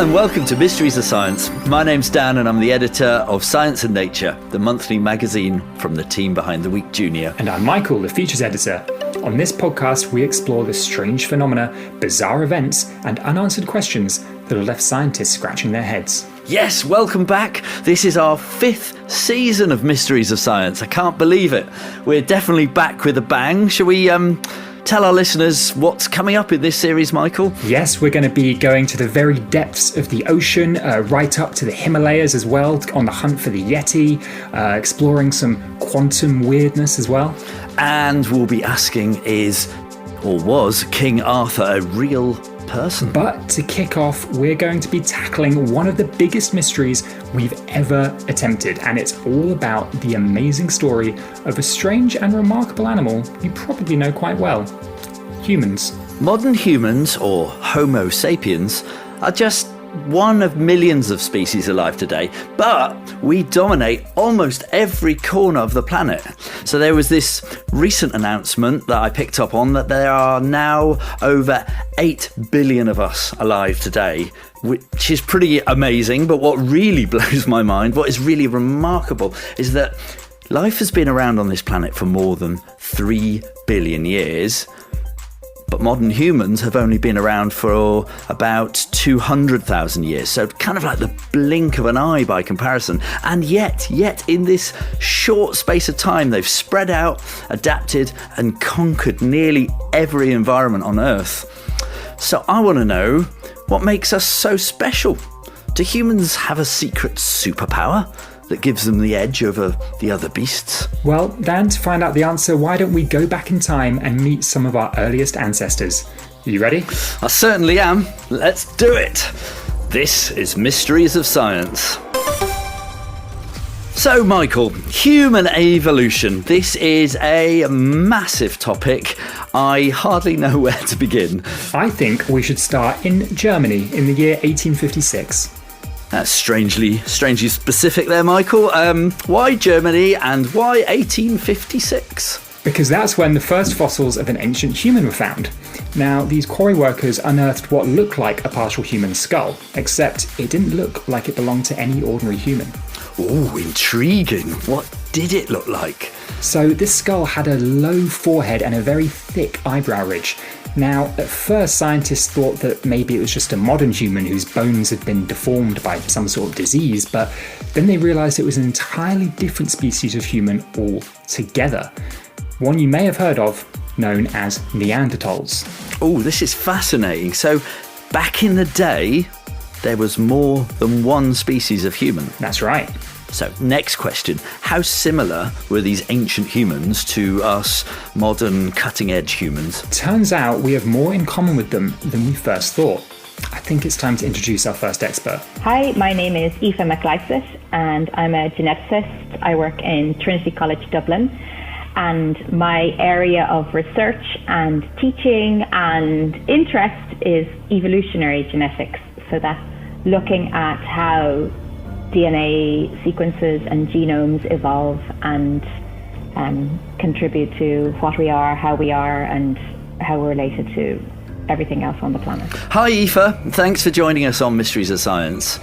and welcome to Mysteries of Science. My name's Dan and I'm the editor of Science and Nature, the monthly magazine from the team behind The Week Junior. And I'm Michael, the features editor. On this podcast, we explore the strange phenomena, bizarre events, and unanswered questions that have left scientists scratching their heads. Yes, welcome back. This is our 5th season of Mysteries of Science. I can't believe it. We're definitely back with a bang. Shall we tell our listeners what's coming up in this series, Michael? Yes, we're going to be going to the very depths of the ocean, right up to the Himalayas as well, on the hunt for the Yeti, exploring some quantum weirdness as well. And we'll be asking, was King Arthur a real person? But to kick off, we're going to be tackling one of the biggest mysteries we've ever attempted, and it's all about the amazing story of a strange and remarkable animal you probably know quite well: humans. Modern humans, or Homo sapiens, are just one of millions of species alive today, but we dominate almost every corner of the planet. So there was this recent announcement that I picked up on that there are now over 8 billion of us alive today, which is pretty amazing. But what really blows my mind, what is really remarkable, is that life has been around on this planet for more than 3 billion years. But modern humans have only been around for about 200,000 years, so kind of like the blink of an eye by comparison. And yet in this short space of time, they've spread out, adapted, and conquered nearly every environment on Earth. So I want to know, what makes us so special? Do humans have a secret superpower that gives them the edge over the other beasts? Well, Dan, to find out the answer, why don't we go back in time and meet some of our earliest ancestors? Are you ready? I certainly am. Let's do it. This is Mysteries of Science. So, Michael, human evolution. This is a massive topic. I hardly know where to begin. I think we should start in Germany in the year 1856. That's strangely specific there, Michael. Why Germany and why 1856? Because that's when the first fossils of an ancient human were found. Now, these quarry workers unearthed what looked like a partial human skull, except it didn't look like it belonged to any ordinary human. Oh, intriguing. What did it look like? So this skull had a low forehead and a very thick eyebrow ridge. Now, at first, scientists thought that maybe it was just a modern human whose bones had been deformed by some sort of disease, but then they realised it was an entirely different species of human altogether. One you may have heard of, known as Neanderthals. Oh, this is fascinating. So, back in the day, there was more than one species of human. That's right. So, next question. How similar were these ancient humans to us modern cutting-edge humans? Turns out we have more in common with them than we first thought. I think it's time to introduce our first expert. Hi, my name is Aoife McLysis and I'm a geneticist. I work in Trinity College Dublin, and my area of research and teaching and interest is evolutionary genetics. So that's looking at how DNA sequences and genomes evolve and contribute to what we are, how and how we're related to everything else on the planet. Hi Aoife, thanks for joining us on Mysteries of Science.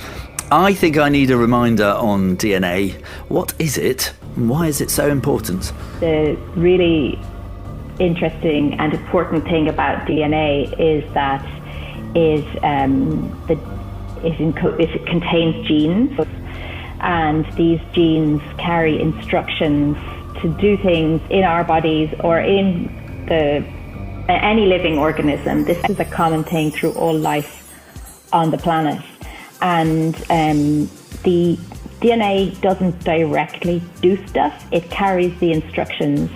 I think I need a reminder on DNA. What is it and why is it so important? The really interesting and important thing about DNA is that it contains genes, and these genes carry instructions to do things in our bodies or in any living organism. This is a common thing through all life on the planet, and the DNA doesn't directly do stuff, it carries the instructions.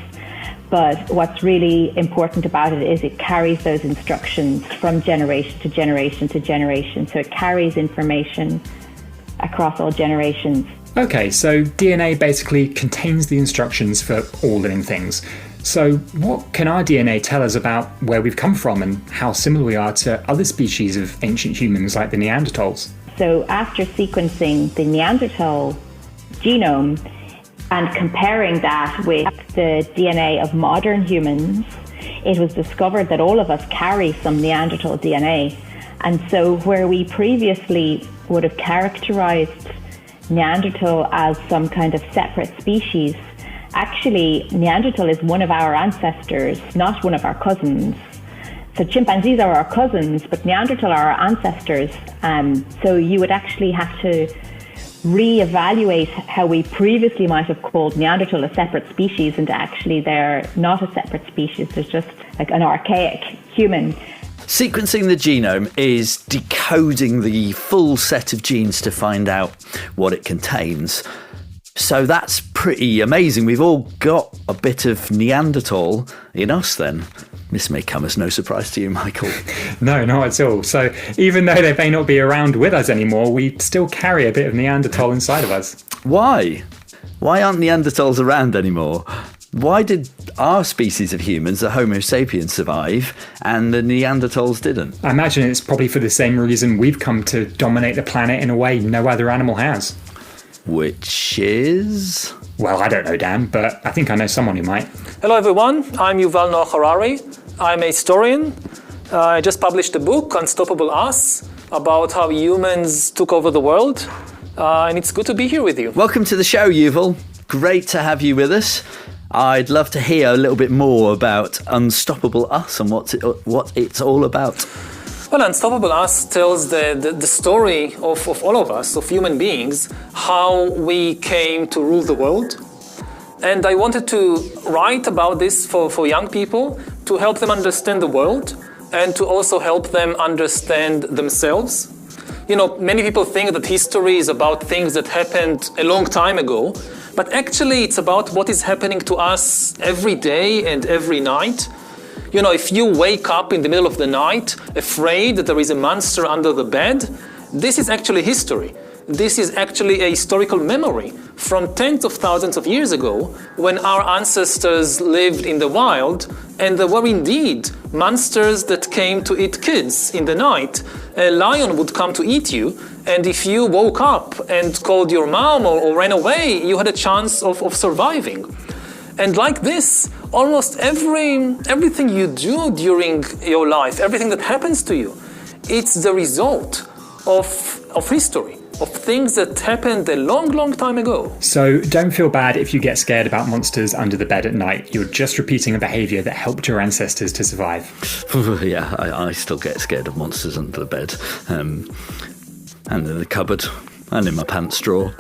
But what's really important about it is it carries those instructions from generation to generation to generation. So it carries information across all generations. Okay, so DNA basically contains the instructions for all living things. So what can our DNA tell us about where we've come from and how similar we are to other species of ancient humans like the Neanderthals? So after sequencing the Neanderthal genome, and comparing that with the DNA of modern humans, it was discovered that all of us carry some Neanderthal DNA. And so where we previously would have characterized Neanderthal as some kind of separate species, actually Neanderthal is one of our ancestors, not one of our cousins. So chimpanzees are our cousins, but Neanderthal are our ancestors. So you would actually have to reevaluate how we previously might have called Neanderthal a separate species, and actually they're not a separate species. They're just like an archaic human. Sequencing the genome is decoding the full set of genes to find out what it contains. So that's pretty amazing. We've all got a bit of Neanderthal in us then. This may come as no surprise to you, Michael. No, not at all. So even though they may not be around with us anymore, we still carry a bit of Neanderthal inside of us. Why? Why aren't Neanderthals around anymore? Why did our species of humans, the Homo sapiens, survive and the Neanderthals didn't? I imagine it's probably for the same reason we've come to dominate the planet in a way no other animal has. Which is? Well, I don't know, Dan, but I think I know someone who might. Hello everyone, I'm Yuval Noah Harari. I'm a historian. I just published a book, Unstoppable Us, about how humans took over the world. And it's good to be here with you. Welcome to the show, Yuval. Great to have you with us. I'd love to hear a little bit more about Unstoppable Us and what it's all about. Well, Unstoppable Us tells the story of all of us, of human beings, how we came to rule the world. And I wanted to write about this for young people to help them understand the world and to also help them understand themselves. You know, many people think that history is about things that happened a long time ago, but actually it's about what is happening to us every day and every night. You know, if you wake up in the middle of the night afraid that there is a monster under the bed, this is actually history. This is actually a historical memory from tens of thousands of years ago when our ancestors lived in the wild, and there were indeed monsters that came to eat kids in the night. A lion would come to eat you, and if you woke up and called your mom or ran away, you had a chance of surviving. And like this, almost everything you do during your life, everything that happens to you, it's the result of history, of things that happened a long, long time ago. So don't feel bad if you get scared about monsters under the bed at night. You're just repeating a behaviour that helped your ancestors to survive. Yeah, I still get scared of monsters under the bed, and in the cupboard, and in my pants drawer.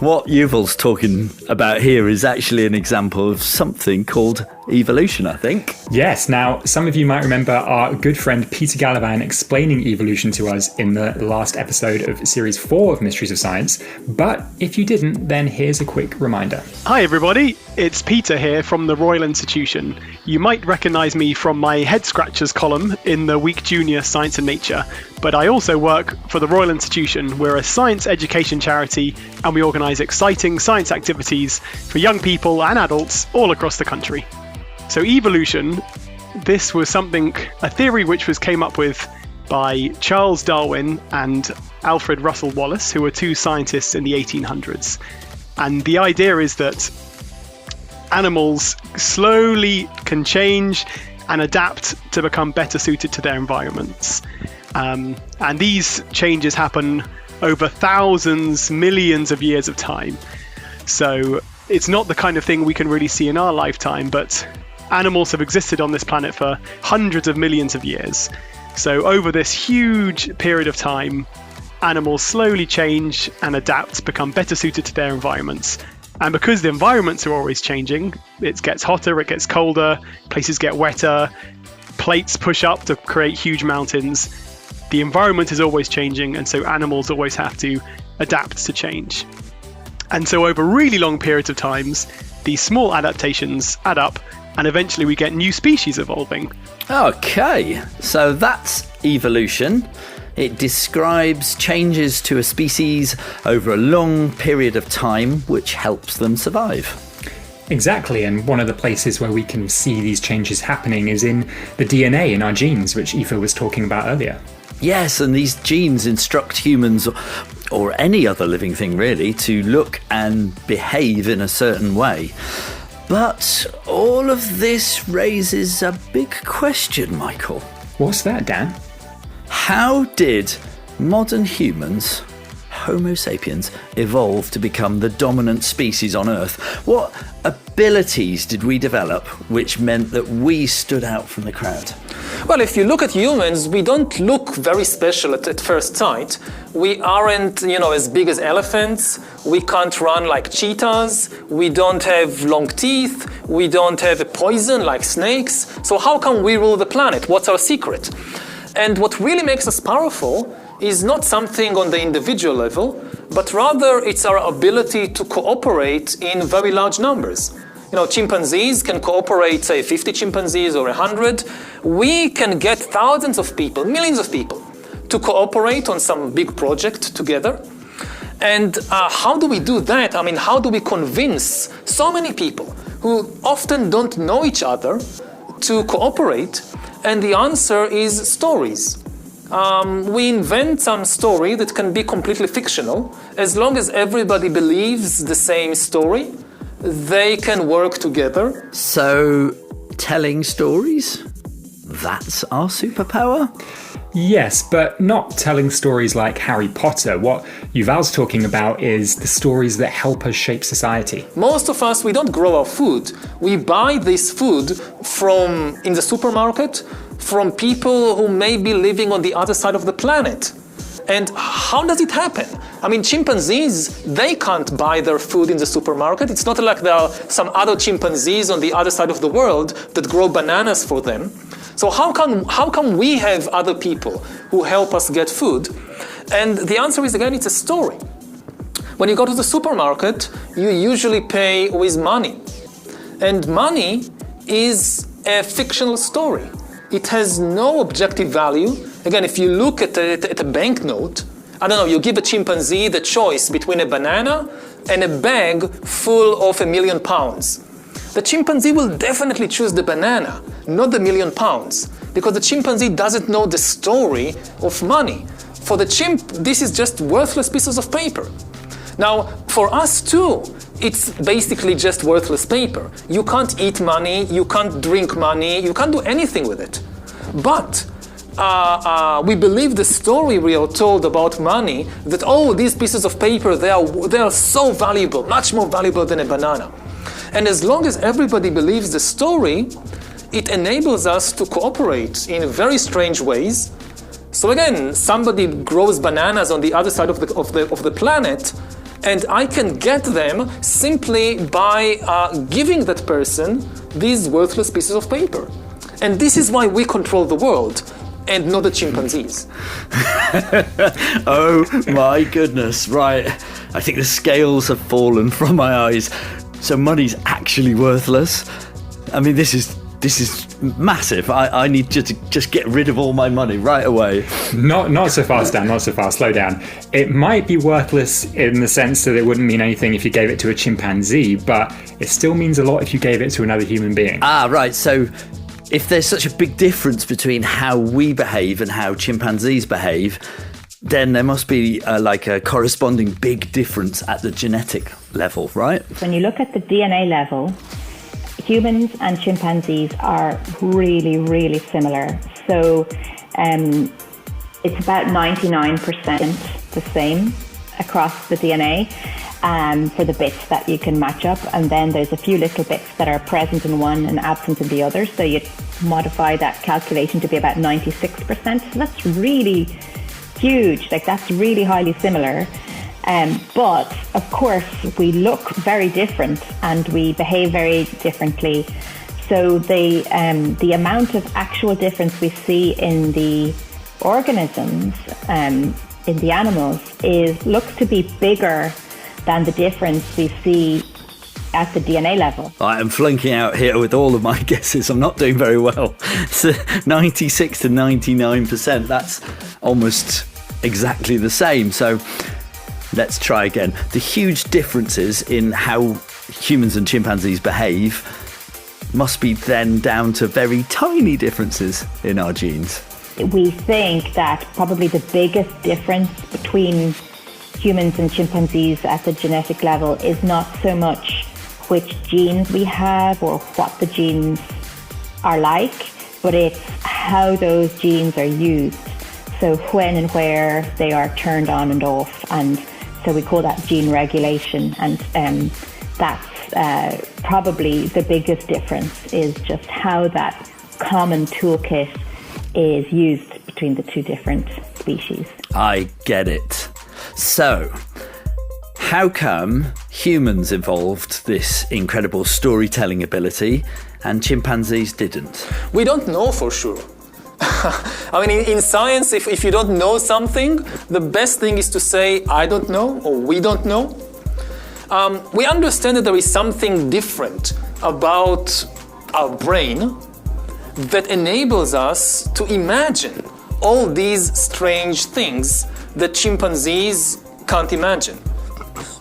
What Yuval's talking about here is actually an example of something called evolution, I think. Yes, now some of you might remember our good friend Peter Gallivan explaining evolution to us in the last episode of Series 4 of Mysteries of Science, but if you didn't, then here's a quick reminder. Hi everybody, it's Peter here from the Royal Institution. You might recognise me from my Head Scratchers column in the Week Junior Science and Nature, but I also work for the Royal Institution. We're a science education charity and we organise exciting science activities for young people and adults all across the country. So evolution, this was a theory which came up with by Charles Darwin and Alfred Russel Wallace, who were two scientists in the 1800s. And the idea is that animals slowly can change and adapt to become better suited to their environments. And these changes happen over thousands, millions of years of time. So it's not the kind of thing we can really see in our lifetime, but animals have existed on this planet for hundreds of millions of years. So over this huge period of time, animals slowly change and adapt, become better suited to their environments. And because the environments are always changing, it gets hotter, it gets colder, places get wetter, plates push up to create huge mountains. The environment is always changing, and so animals always have to adapt to change. And so over really long periods of times, these small adaptations add up, and eventually we get new species evolving. Okay, so that's evolution. It describes changes to a species over a long period of time, which helps them survive. Exactly, and one of the places where we can see these changes happening is in the DNA in our genes, which Aoife was talking about earlier. Yes, and these genes instruct humans, or any other living thing really, to look and behave in a certain way. But all of this raises a big question, Michael. What's that, Dan? How did modern humans, Homo sapiens, evolve to become the dominant species on Earth? What abilities did we develop which meant that we stood out from the crowd? Well, if you look at humans, we don't look very special at first sight. We aren't, as big as elephants. We can't run like cheetahs. We don't have long teeth. We don't have a poison like snakes. So how can we rule the planet? What's our secret? And what really makes us powerful is not something on the individual level, but rather it's our ability to cooperate in very large numbers. Chimpanzees can cooperate, say 50 chimpanzees or 100. We can get thousands of people, millions of people, to cooperate on some big project together. And how do we do that? How do we convince so many people who often don't know each other to cooperate? And the answer is stories. We invent some story that can be completely fictional. As long as everybody believes the same story, they can work together. So, telling stories? That's our superpower? Yes, but not telling stories like Harry Potter. What Yuval's talking about is the stories that help us shape society. Most of us, we don't grow our food. We buy this food in the supermarket from people who may be living on the other side of the planet. And how does it happen? Chimpanzees, they can't buy their food in the supermarket. It's not like there are some other chimpanzees on the other side of the world that grow bananas for them. So how can we have other people who help us get food? And the answer is, again, it's a story. When you go to the supermarket, you usually pay with money. And money is a fictional story. It has no objective value. Again, if you look at a banknote, you give a chimpanzee the choice between a banana and a bag full of £1 million. The chimpanzee will definitely choose the banana, not the £1 million, because the chimpanzee doesn't know the story of money. For the chimp, this is just worthless pieces of paper. Now, for us too, it's basically just worthless paper. You can't eat money, you can't drink money, you can't do anything with it. But we believe the story we are told about money, that, these pieces of paper, they are so valuable, much more valuable than a banana. And as long as everybody believes the story, it enables us to cooperate in very strange ways. So again, somebody grows bananas on the other side of the planet, and I can get them simply by giving that person these worthless pieces of paper. And this is why we control the world, and not the chimpanzees. Oh my goodness, right. I think the scales have fallen from my eyes. So money's actually worthless? This is massive. I need to just get rid of all my money right away. Not so fast, Dan, not so fast. Slow down. It might be worthless in the sense that it wouldn't mean anything if you gave it to a chimpanzee, but it still means a lot if you gave it to another human being. Ah, right. So if there's such a big difference between how we behave and how chimpanzees behave, then there must be a corresponding big difference at the genetic level, right? When you look at the DNA level, humans and chimpanzees are really, really similar. So it's about 99% the same across the DNA for the bits that you can match up. And then there's a few little bits that are present in one and absent in the other. So you modify that calculation to be about 96%. So that's really huge. That's really highly similar. But of course, we look very different and we behave very differently. So the amount of actual difference we see in the organisms, in the animals, looks to be bigger than the difference we see at the DNA level. I am flunking out here with all of my guesses. I'm not doing very well. So 96 to 99%, that's almost exactly the same. So let's try again. The huge differences in how humans and chimpanzees behave must be then down to very tiny differences in our genes. We think that probably the biggest difference between humans and chimpanzees at the genetic level is not so much which genes we have or what the genes are like, but it's how those genes are used. So when and where they are turned on and off, and so we call that gene regulation, and that's probably the biggest difference, is just how that common toolkit is used between the two different species. I get it. So, how come humans evolved this incredible storytelling ability and chimpanzees didn't? We don't know for sure. I mean, in science, if you don't know something, the best thing is to say, I don't know, or we don't know. We understand that there is something different about our brain that enables us to imagine all these strange things that chimpanzees can't imagine.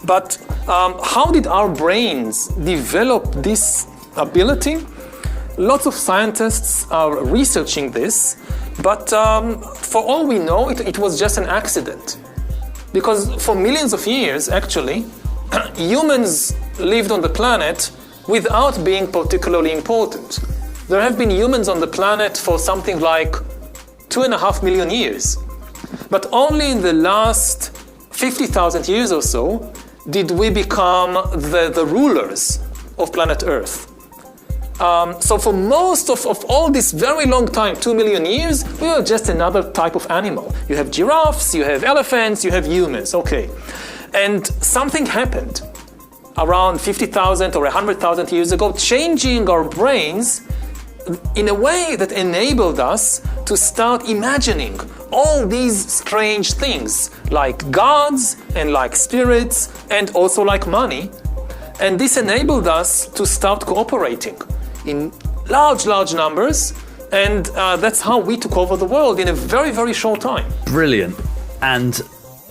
But how did our brains develop this ability? Lots of scientists are researching this, but for all we know, it was just an accident. Because for millions of years, actually, humans lived on the planet without being particularly important. There have been humans on the planet for something like 2.5 million years. But only in the last 50,000 years or so did we become the rulers of planet Earth. So for most of all this very long time, 2 million years, we were just another type of animal. You have giraffes, you have elephants, you have humans, okay. And something happened around 50,000 or 100,000 years ago, changing our brains in a way that enabled us to start imagining all these strange things, like gods and like spirits and also like money. And this enabled us to start cooperating in large numbers, and that's how we took over the world in a very, very short time. Brilliant. And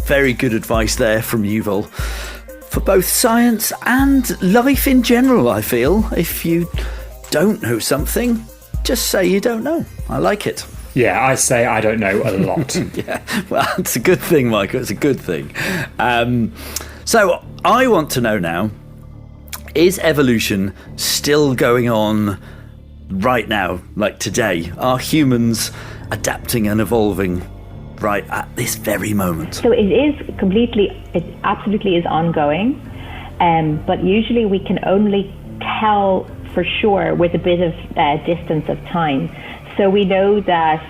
very good advice there from Yuval for both science and life in general, I feel. If you don't know something, just say you don't know. I like it. Yeah, I say I don't know a lot. Yeah, well, it's a good thing, Michael. It's a good thing. So I want to know now, is evolution still going on right now, like today? Are humans adapting and evolving right at this very moment? So it absolutely is ongoing, but usually we can only tell for sure with a bit of distance of time. So we know that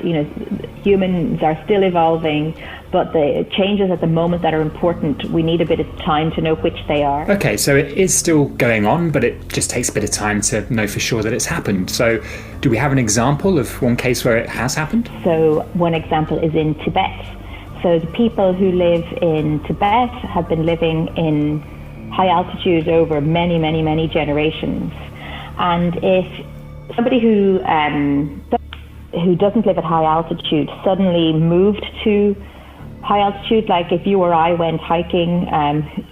humans are still evolving, but the changes at the moment that are important, we need a bit of time to know which they are. Okay, so it is still going on, but it just takes a bit of time to know for sure that it's happened. So do we have an example of one case where it has happened? So one example is in Tibet. So the people who live in Tibet have been living in high altitude over many generations. And if somebody who doesn't live at high altitude suddenly moved to high altitude, like if you or I went hiking,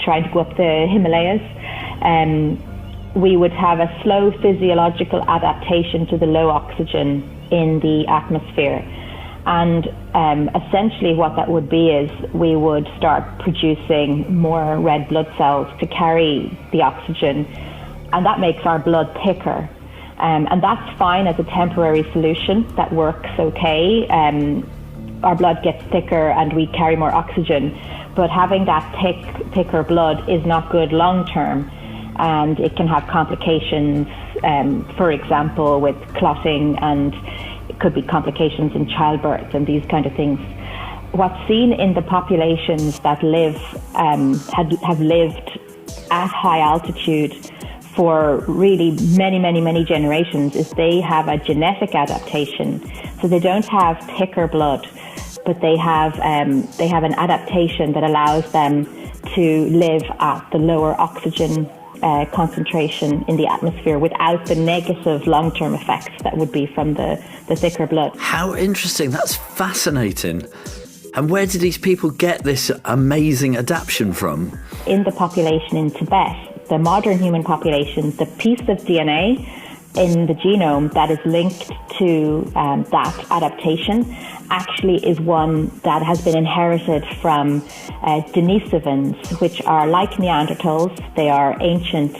trying to go up the Himalayas, we would have a slow physiological adaptation to the low oxygen in the atmosphere. And essentially what that would be is we would start producing more red blood cells to carry the oxygen, and that makes our blood thicker. And that's fine as a temporary solution. That works okay. Our blood gets thicker and we carry more oxygen. But having that thicker blood is not good long term. And it can have complications, for example, with clotting, and it could be complications in childbirth and these kind of things. What's seen in the populations that have lived at high altitude for really many generations is they have a genetic adaptation. So they don't have thicker blood, but they have an adaptation that allows them to live at the lower oxygen concentration in the atmosphere without the negative long-term effects that would be from the thicker blood. How interesting. That's fascinating. And where did these people get this amazing adaptation from? In the population in Tibet, the modern human population, the piece of DNA in the genome that is linked to that adaptation actually is one that has been inherited from Denisovans, which are like Neanderthals. They are ancient,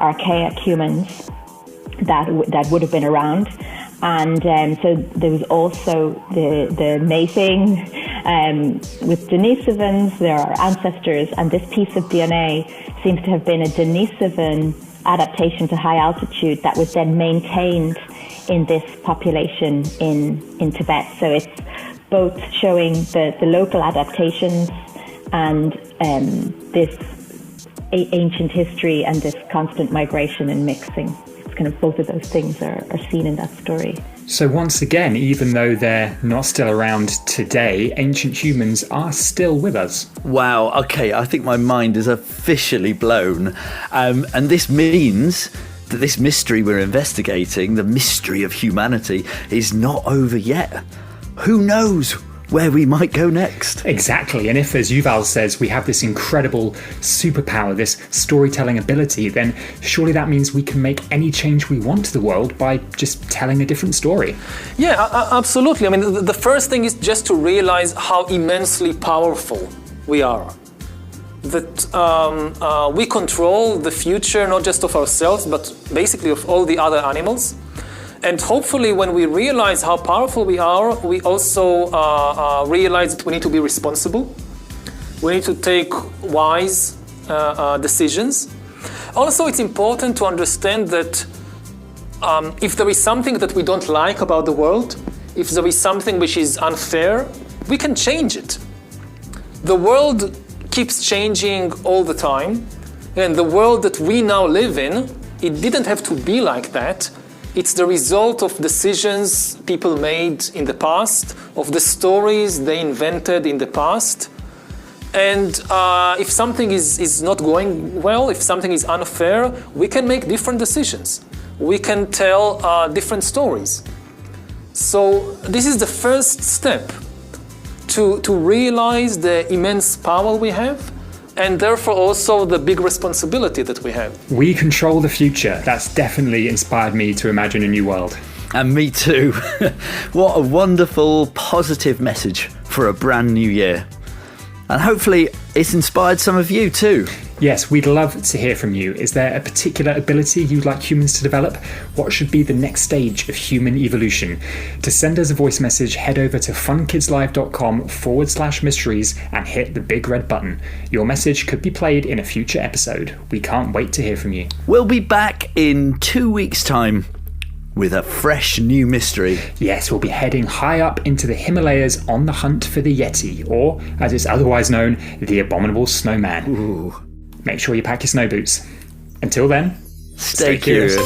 archaic humans that would have been around. And so there was also the mating With Denisovans, there are ancestors, and this piece of DNA seems to have been a Denisovan adaptation to high altitude that was then maintained in this population in Tibet. So it's both showing the local adaptations and this ancient history and this constant migration and mixing. It's kind of both of those things are seen in that story. So once again, even though they're not still around today, ancient humans are still with us. Wow, okay, I think my mind is officially blown. And this means that this mystery we're investigating, the mystery of humanity, is not over yet. Who knows where we might go next? Exactly, and if, as Yuval says, we have this incredible superpower, this storytelling ability, then surely that means we can make any change we want to the world by just telling a different story. Yeah, absolutely. I mean, the first thing is just to realize how immensely powerful we are. That we control the future, not just of ourselves, but basically of all the other animals. And hopefully when we realize how powerful we are, we also realize that we need to be responsible. We need to take wise decisions. Also, it's important to understand that if there is something that we don't like about the world, if there is something which is unfair, we can change it. The world keeps changing all the time, and the world that we now live in, it didn't have to be like that. It's the result of decisions people made in the past, of the stories they invented in the past. And if something is not going well, if something is unfair, we can make different decisions. We can tell different stories. So this is the first step to realize the immense power we have, and therefore also the big responsibility that we have. We control the future. That's definitely inspired me to imagine a new world. And me too. What a wonderful, positive message for a brand new year. And hopefully it's inspired some of you too. Yes, we'd love to hear from you. Is there a particular ability you'd like humans to develop? What should be the next stage of human evolution? To send us a voice message, head over to funkidslive.com/mysteries and hit the big red button. Your message could be played in a future episode. We can't wait to hear from you. We'll be back in 2 weeks' time with a fresh new mystery. Yes, we'll be heading high up into the Himalayas on the hunt for the Yeti, or, as it's otherwise known, the Abominable Snowman. Ooh. Make sure you pack your snow boots. Until then, Stay curious.